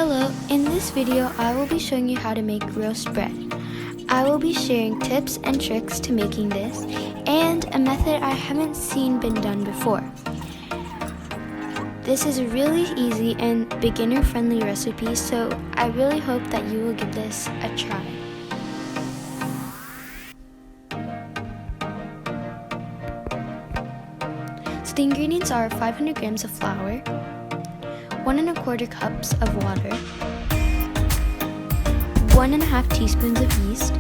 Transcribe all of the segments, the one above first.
Hello, in this video I will be showing you how to make roast bread. I will be sharing tips and tricks to making this and a method I haven't seen been done before. This is a really easy and beginner friendly recipe, so I really hope that you will give this a try. So the ingredients are 500 grams of flour, 1 1/4 cups of water, 1 1/2 teaspoons of yeast,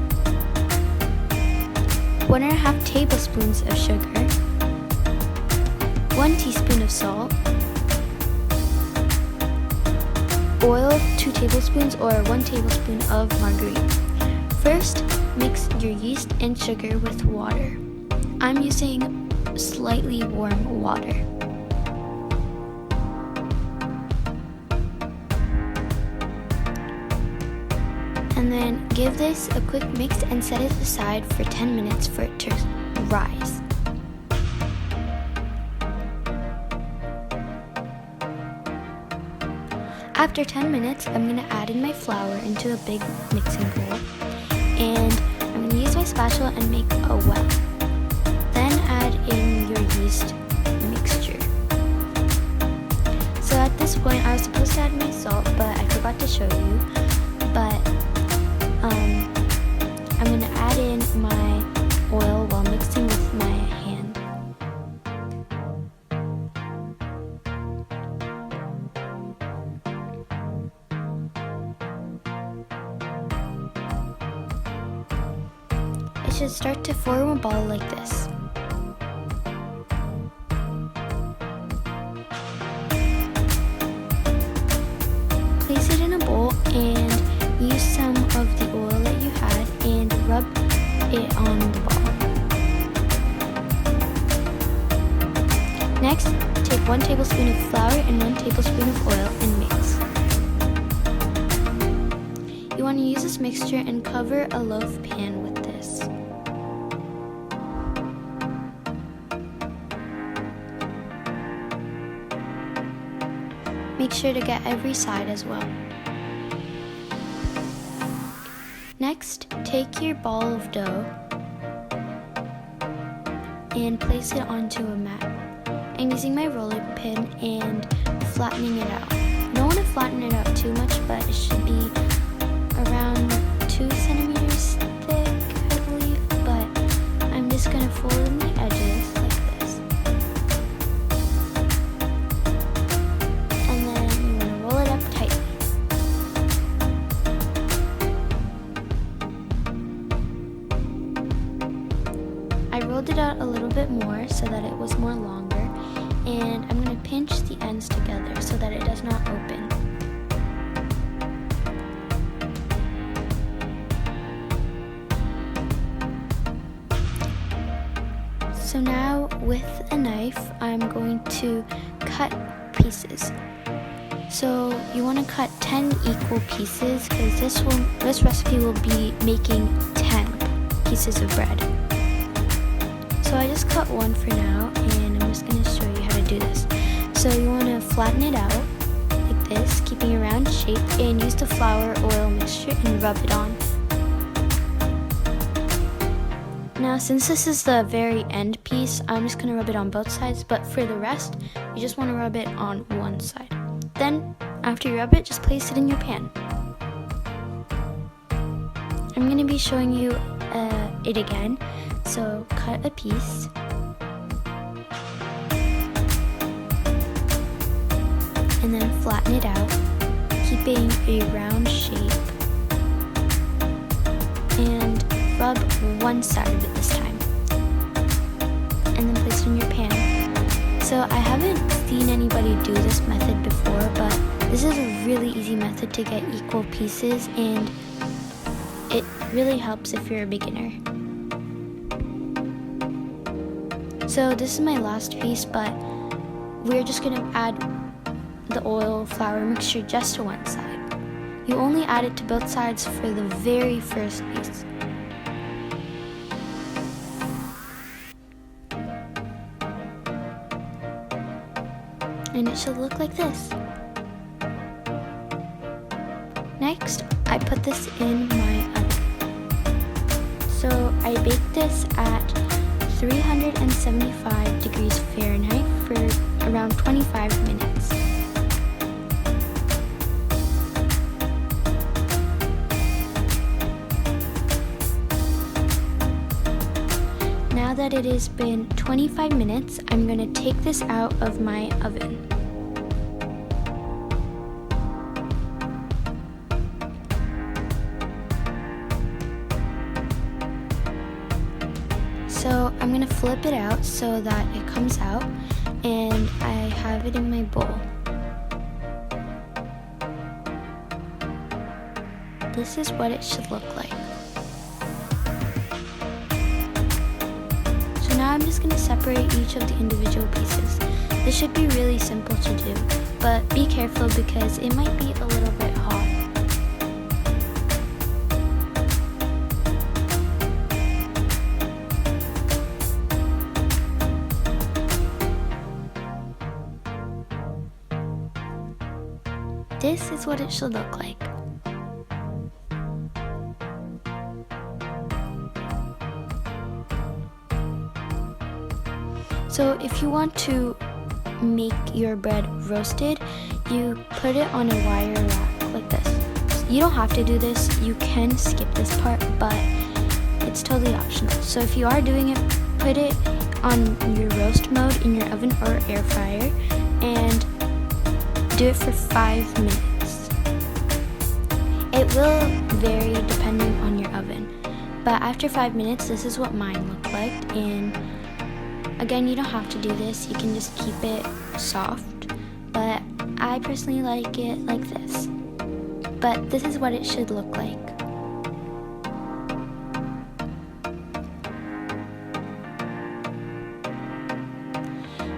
1 1/2 tablespoons of sugar, 1 teaspoon of salt, oil 2 tablespoons or 1 tablespoon of margarine. First, mix your yeast and sugar with water. I'm using slightly warm water. And then give this a quick mix and set it aside for 10 minutes for it to rise. After 10 minutes, I'm going to add in my flour into a big mixing bowl, and I'm going to use my spatula and make a well. Then add in your yeast mixture. So at this point, I was supposed to add my salt, but I forgot to show you. But I'm going to add in my oil while mixing with my hand. It should start to form a ball like this. Place it in a bowl and use some of the oil that you had and rub it on the ball. Next, take 1 tablespoon of flour and 1 tablespoon of oil and mix. You want to use this mixture and cover a loaf pan with this. Make sure to get every side as well. Next, take your ball of dough and place it onto a mat. I'm using my rolling pin and flattening it out. You don't want to flatten it out too much, but it should be around 2 centimeters thick, I believe, but I'm just going to fold in the edges like this. And then you want to roll it up tightly. I rolled it out a little bit more so that it was more longer, and I'm going to pinch the ends together so that it does not open. So now with a knife, I'm going to cut pieces. So you want to cut 10 equal pieces because this recipe will be making 10 pieces of bread. So I just cut one for now, and I'm just going to show you how to do this. So you want to flatten it out like this, keeping a round shape, and use the flour oil mixture and rub it on. Now since this is the very end piece, I'm just going to rub it on both sides, but for the rest, you just want to rub it on one side. Then, after you rub it, just place it in your pan. I'm going to be showing you it again. So cut a piece, and then flatten it out, keeping a round shape, and rub one side of it this time, and then place it in your pan. So I haven't seen anybody do this method before, but this is a really easy method to get equal pieces, and it really helps if you're a beginner. So this is my last piece, but we're just going to add the oil flour mixture just to one side. You only add it to both sides for the very first piece. And it should look like this. Next, I put this in my oven. So I baked this at 375 degrees Fahrenheit for around 25 minutes. Now that it has been 25 minutes, I'm going to take this out of my oven. So I'm going to flip it out so that it comes out, and I have it in my bowl. This is what it should look like. So now I'm just going to separate each of the individual pieces. This should be really simple to do, but be careful because it might be a little bit hot. This is what it should look like. So if you want to make your bread roasted, you put it on a wire rack like this. You don't have to do this, you can skip this part, but it's totally optional. So if you are doing it, put it on your roast mode in your oven or air fryer and do it for 5 minutes. It will vary depending on your oven, but after 5 minutes, this is what mine looked like. And again, you don't have to do this, you can just keep it soft, but I personally like it like this. But this is what it should look like.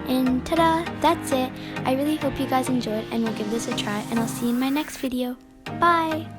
And ta-da, that's it. I really hope you guys enjoyed and will give this a try, and I'll see you in my next video. Bye!